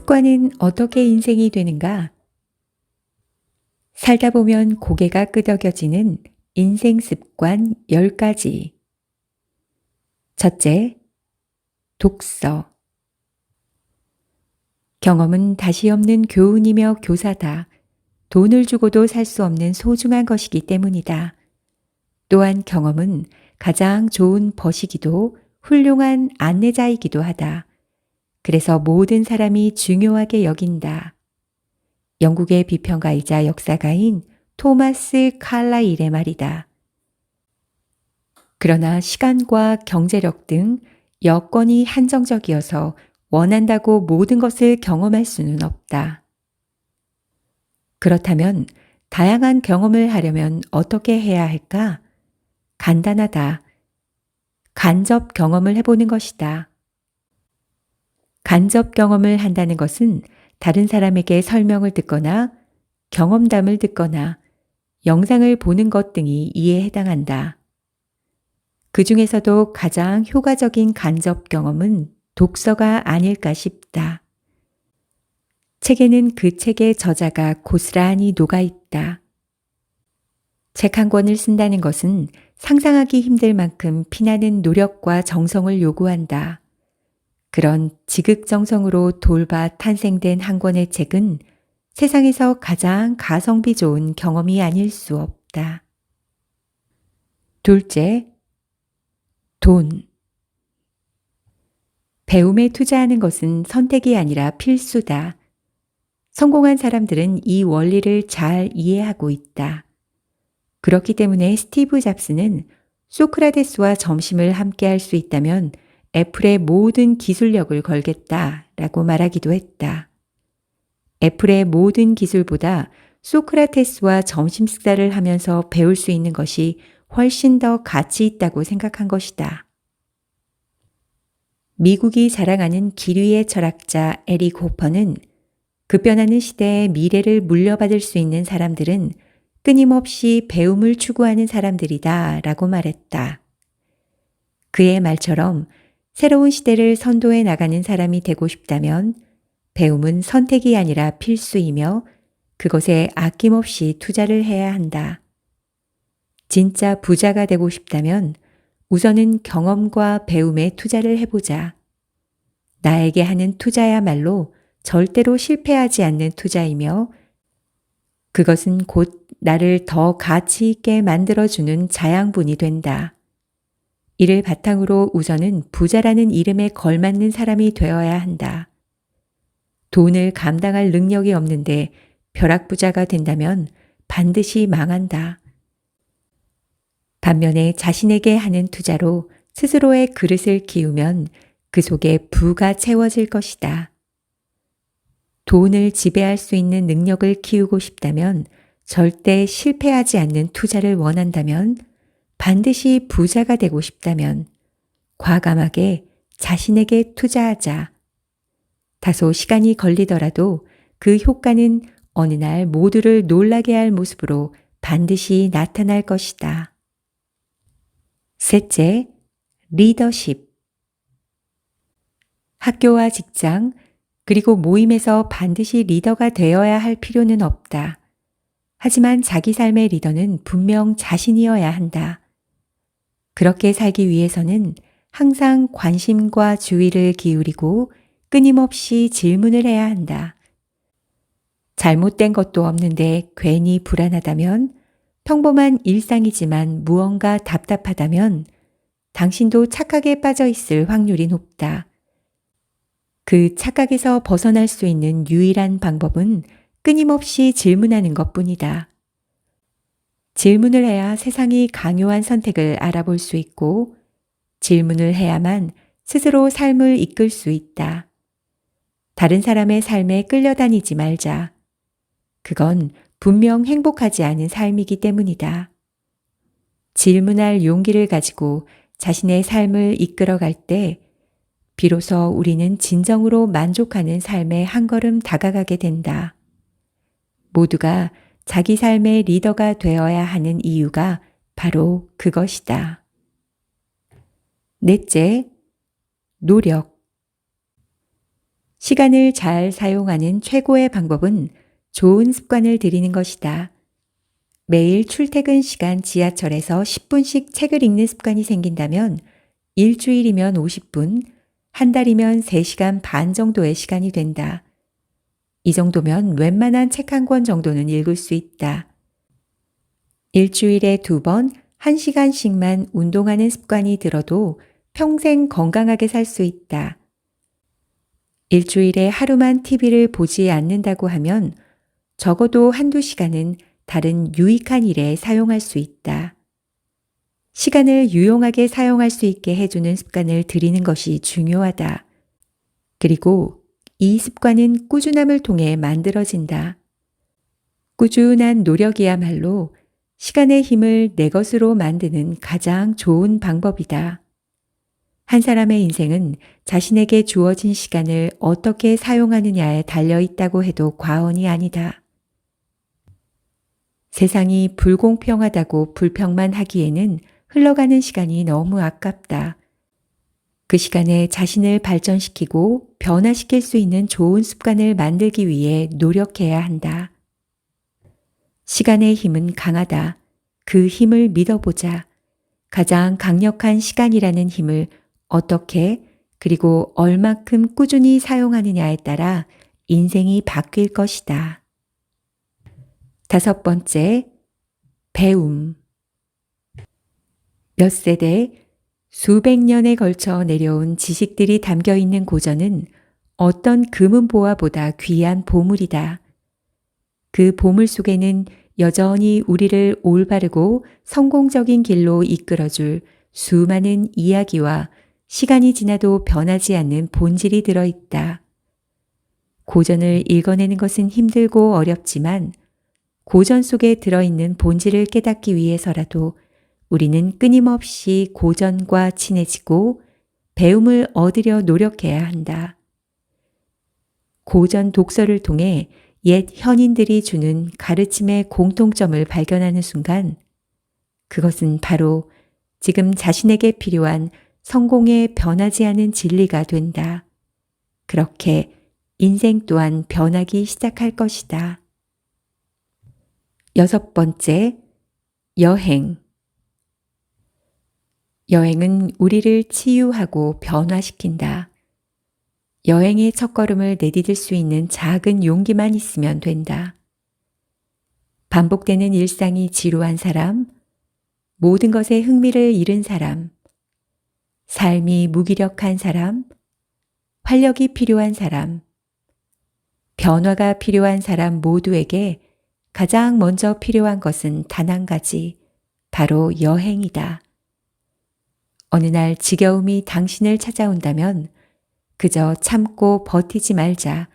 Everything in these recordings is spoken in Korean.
습관은 어떻게 인생이 되는가? 살다 보면 고개가 끄덕여지는 인생 습관 10가지. 첫째, 독서. 경험은 다시 없는 교훈이며 교사다. 돈을 주고도 살 수 없는 소중한 것이기 때문이다. 또한 경험은 가장 좋은 벗이기도 훌륭한 안내자이기도 하다. 그래서 모든 사람이 중요하게 여긴다. 영국의 비평가이자 역사가인 토마스 칼라일의 말이다. 그러나 시간과 경제력 등 여건이 한정적이어서 원한다고 모든 것을 경험할 수는 없다. 그렇다면 다양한 경험을 하려면 어떻게 해야 할까? 간단하다. 간접 경험을 해보는 것이다. 간접 경험을 한다는 것은 다른 사람에게 설명을 듣거나 경험담을 듣거나 영상을 보는 것 등이 이에 해당한다. 그 중에서도 가장 효과적인 간접 경험은 독서가 아닐까 싶다. 책에는 그 책의 저자가 고스란히 녹아있다. 책 한 권을 쓴다는 것은 상상하기 힘들 만큼 피나는 노력과 정성을 요구한다. 그런 지극정성으로 돌봐 탄생된 한 권의 책은 세상에서 가장 가성비 좋은 경험이 아닐 수 없다. 둘째, 돈. 배움에 투자하는 것은 선택이 아니라 필수다. 성공한 사람들은 이 원리를 잘 이해하고 있다. 그렇기 때문에 스티브 잡스는 소크라테스와 점심을 함께 할 수 있다면 애플의 모든 기술력을 걸겠다라고 말하기도 했다. 애플의 모든 기술보다 소크라테스와 점심 식사를 하면서 배울 수 있는 것이 훨씬 더 가치 있다고 생각한 것이다. 미국이 자랑하는 기류의 철학자 에릭 호퍼는 급변하는 시대에 미래를 물려받을 수 있는 사람들은 끊임없이 배움을 추구하는 사람들이다 라고 말했다. 그의 말처럼 새로운 시대를 선도해 나가는 사람이 되고 싶다면 배움은 선택이 아니라 필수이며 그것에 아낌없이 투자를 해야 한다. 진짜 부자가 되고 싶다면 우선은 경험과 배움에 투자를 해보자. 나에게 하는 투자야말로 절대로 실패하지 않는 투자이며 그것은 곧 나를 더 가치 있게 만들어주는 자양분이 된다. 이를 바탕으로 우선은 부자라는 이름에 걸맞는 사람이 되어야 한다. 돈을 감당할 능력이 없는데 벼락부자가 된다면 반드시 망한다. 반면에 자신에게 하는 투자로 스스로의 그릇을 키우면 그 속에 부가 채워질 것이다. 돈을 지배할 수 있는 능력을 키우고 싶다면 절대 실패하지 않는 투자를 원한다면 반드시 부자가 되고 싶다면 과감하게 자신에게 투자하자. 다소 시간이 걸리더라도 그 효과는 어느 날 모두를 놀라게 할 모습으로 반드시 나타날 것이다. 셋째, 리더십. 학교와 직장, 그리고 모임에서 반드시 리더가 되어야 할 필요는 없다. 하지만 자기 삶의 리더는 분명 자신이어야 한다. 그렇게 살기 위해서는 항상 관심과 주의를 기울이고 끊임없이 질문을 해야 한다. 잘못된 것도 없는데 괜히 불안하다면, 평범한 일상이지만 무언가 답답하다면 당신도 착각에 빠져 있을 확률이 높다. 그 착각에서 벗어날 수 있는 유일한 방법은 끊임없이 질문하는 것뿐이다. 질문을 해야 세상이 강요한 선택을 알아볼 수 있고 질문을 해야만 스스로 삶을 이끌 수 있다. 다른 사람의 삶에 끌려다니지 말자. 그건 분명 행복하지 않은 삶이기 때문이다. 질문할 용기를 가지고 자신의 삶을 이끌어갈 때 비로소 우리는 진정으로 만족하는 삶에 한 걸음 다가가게 된다. 모두가 자기 삶의 리더가 되어야 하는 이유가 바로 그것이다. 넷째, 노력. 시간을 잘 사용하는 최고의 방법은 좋은 습관을 들이는 것이다. 매일 출퇴근 시간 지하철에서 10분씩 책을 읽는 습관이 생긴다면 일주일이면 50분, 한 달이면 3시간 반 정도의 시간이 된다. 이 정도면 웬만한 책 한 권 정도는 읽을 수 있다. 일주일에 2번, 1시간씩만 운동하는 습관이 들어도 평생 건강하게 살 수 있다. 일주일에 하루만 TV를 보지 않는다고 하면 적어도 1~2시간은 다른 유익한 일에 사용할 수 있다. 시간을 유용하게 사용할 수 있게 해주는 습관을 들이는 것이 중요하다. 그리고 이 습관은 꾸준함을 통해 만들어진다. 꾸준한 노력이야말로 시간의 힘을 내 것으로 만드는 가장 좋은 방법이다. 한 사람의 인생은 자신에게 주어진 시간을 어떻게 사용하느냐에 달려 있다고 해도 과언이 아니다. 세상이 불공평하다고 불평만 하기에는 흘러가는 시간이 너무 아깝다. 그 시간에 자신을 발전시키고 변화시킬 수 있는 좋은 습관을 만들기 위해 노력해야 한다. 시간의 힘은 강하다. 그 힘을 믿어보자. 가장 강력한 시간이라는 힘을 어떻게 그리고 얼마큼 꾸준히 사용하느냐에 따라 인생이 바뀔 것이다. 5번째, 배움. 몇 세대, 수백 년에 걸쳐 내려온 지식들이 담겨 있는 고전은 어떤 금은보화보다 귀한 보물이다. 그 보물 속에는 여전히 우리를 올바르고 성공적인 길로 이끌어줄 수많은 이야기와 시간이 지나도 변하지 않는 본질이 들어있다. 고전을 읽어내는 것은 힘들고 어렵지만 고전 속에 들어있는 본질을 깨닫기 위해서라도 우리는 끊임없이 고전과 친해지고 배움을 얻으려 노력해야 한다. 고전 독서를 통해 옛 현인들이 주는 가르침의 공통점을 발견하는 순간 그것은 바로 지금 자신에게 필요한 성공에 변하지 않은 진리가 된다. 그렇게 인생 또한 변하기 시작할 것이다. 6번째, 여행. 여행은 우리를 치유하고 변화시킨다. 여행의 첫걸음을 내디딜 수 있는 작은 용기만 있으면 된다. 반복되는 일상이 지루한 사람, 모든 것에 흥미를 잃은 사람, 삶이 무기력한 사람, 활력이 필요한 사람, 변화가 필요한 사람 모두에게 가장 먼저 필요한 것은 단 한 가지, 바로 여행이다. 어느 날 지겨움이 당신을 찾아온다면 그저 참고 버티지 말자.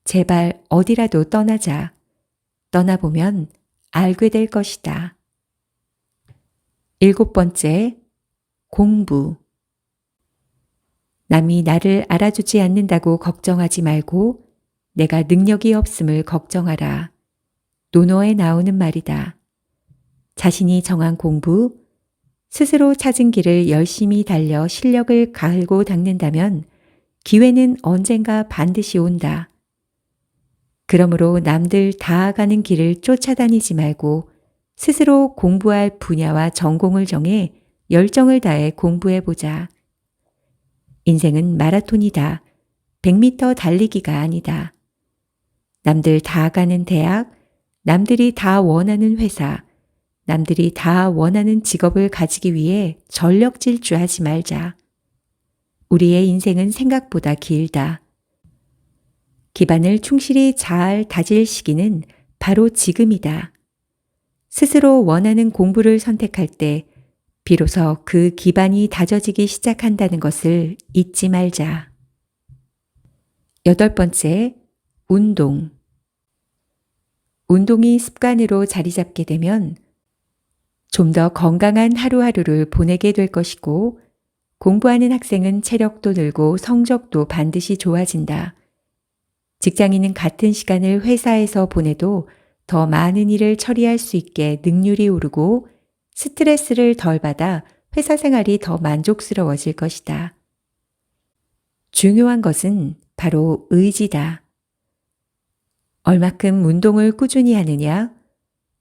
제발 어디라도 떠나자. 떠나보면 알게 될 것이다. 7번째, 공부. 남이 나를 알아주지 않는다고 걱정하지 말고 내가 능력이 없음을 걱정하라. 논어에 나오는 말이다. 자신이 정한 공부, 스스로 찾은 길을 열심히 달려 실력을 갈고 닦는다면 기회는 언젠가 반드시 온다. 그러므로 남들 다 가는 길을 쫓아다니지 말고 스스로 공부할 분야와 전공을 정해 열정을 다해 공부해보자. 인생은 마라톤이다. 100m 달리기가 아니다. 남들 다 가는 대학, 남들이 다 원하는 회사, 남들이 다 원하는 직업을 가지기 위해 전력 질주하지 말자. 우리의 인생은 생각보다 길다. 기반을 충실히 잘 다질 시기는 바로 지금이다. 스스로 원하는 공부를 선택할 때 비로소 그 기반이 다져지기 시작한다는 것을 잊지 말자. 8번째, 운동. 운동이 습관으로 자리 잡게 되면 좀 더 건강한 하루하루를 보내게 될 것이고 공부하는 학생은 체력도 늘고 성적도 반드시 좋아진다. 직장인은 같은 시간을 회사에서 보내도 더 많은 일을 처리할 수 있게 능률이 오르고 스트레스를 덜 받아 회사 생활이 더 만족스러워질 것이다. 중요한 것은 바로 바로 의지다. 얼마큼 운동을 꾸준히 하느냐,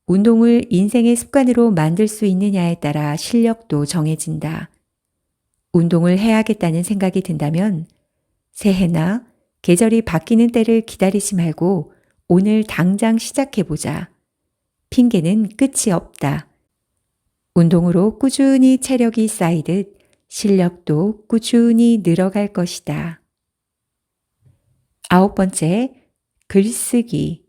운동을 인생의 습관으로 만들 수 있느냐에 따라 실력도 정해진다. 운동을 해야겠다는 생각이 든다면 새해나 계절이 바뀌는 때를 기다리지 말고 오늘 당장 시작해보자. 핑계는 끝이 없다. 운동으로 꾸준히 체력이 쌓이듯 실력도 꾸준히 늘어갈 것이다. 9번째, 글쓰기.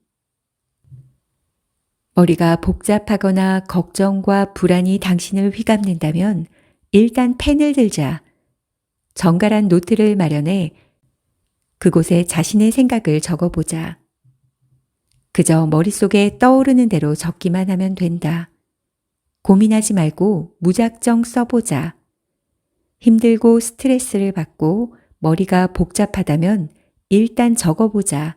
머리가 복잡하거나 걱정과 불안이 당신을 휘감는다면 일단 펜을 들자. 정갈한 노트를 마련해 그곳에 자신의 생각을 적어보자. 그저 머릿속에 떠오르는 대로 적기만 하면 된다. 고민하지 말고 무작정 써보자. 힘들고 스트레스를 받고 머리가 복잡하다면 일단 적어보자.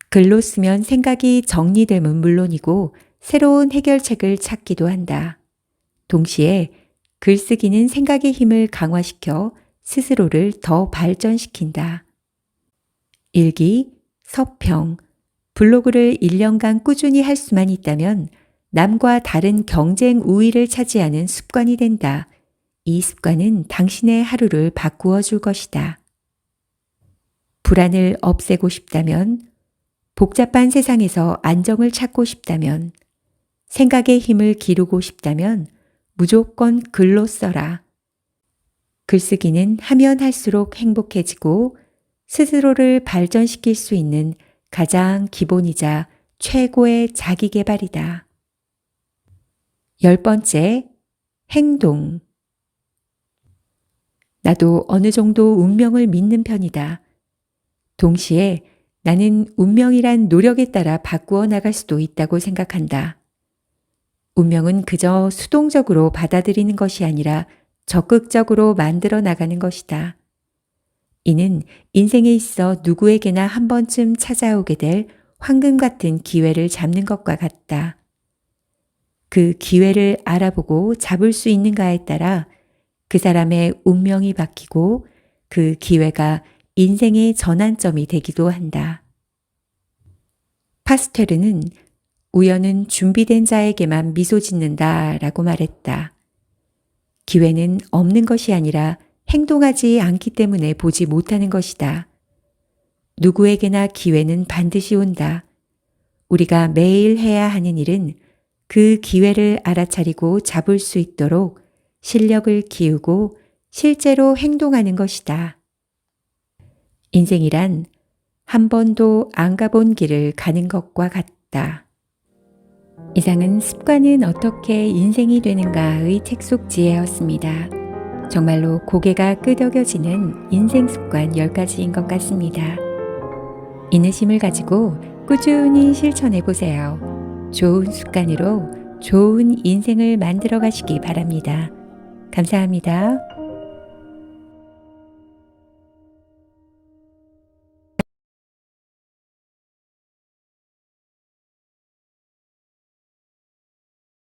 글로 쓰면 생각이 정리됨은 물론이고 새로운 해결책을 찾기도 한다. 동시에 글쓰기는 생각의 힘을 강화시켜 스스로를 더 발전시킨다. 일기, 서평, 블로그를 1년간 꾸준히 할 수만 있다면 남과 다른 경쟁 우위를 차지하는 습관이 된다. 이 습관은 당신의 하루를 바꾸어 줄 것이다. 불안을 없애고 싶다면, 복잡한 세상에서 안정을 찾고 싶다면, 생각의 힘을 기르고 싶다면 무조건 글로 써라. 글쓰기는 하면 할수록 행복해지고 스스로를 발전시킬 수 있는 가장 기본이자 최고의 자기계발이다. 10번째, 행동. 나도 어느 정도 운명을 믿는 편이다. 동시에 나는 운명이란 노력에 따라 바꾸어 나갈 수도 있다고 생각한다. 운명은 그저 수동적으로 받아들이는 것이 아니라 적극적으로 만들어 나가는 것이다. 이는 인생에 있어 누구에게나 한 번쯤 찾아오게 될 황금 같은 기회를 잡는 것과 같다. 그 기회를 알아보고 잡을 수 있는가에 따라 그 사람의 운명이 바뀌고 그 기회가 인생의 전환점이 되기도 한다. 파스테르는 우연은 준비된 자에게만 미소 짓는다 라고 말했다. 기회는 없는 것이 아니라 행동하지 않기 때문에 보지 못하는 것이다. 누구에게나 기회는 반드시 온다. 우리가 매일 해야 하는 일은 그 기회를 알아차리고 잡을 수 있도록 실력을 기우고 실제로 행동하는 것이다. 인생이란 한 번도 안 가본 길을 가는 것과 같다. 이상은 습관은 어떻게 인생이 되는가의 책 속 지혜였습니다. 정말로 고개가 끄덕여지는 인생 습관 10가지인 것 같습니다. 인내심을 가지고 꾸준히 실천해 보세요. 좋은 습관으로 좋은 인생을 만들어 가시기 바랍니다. 감사합니다.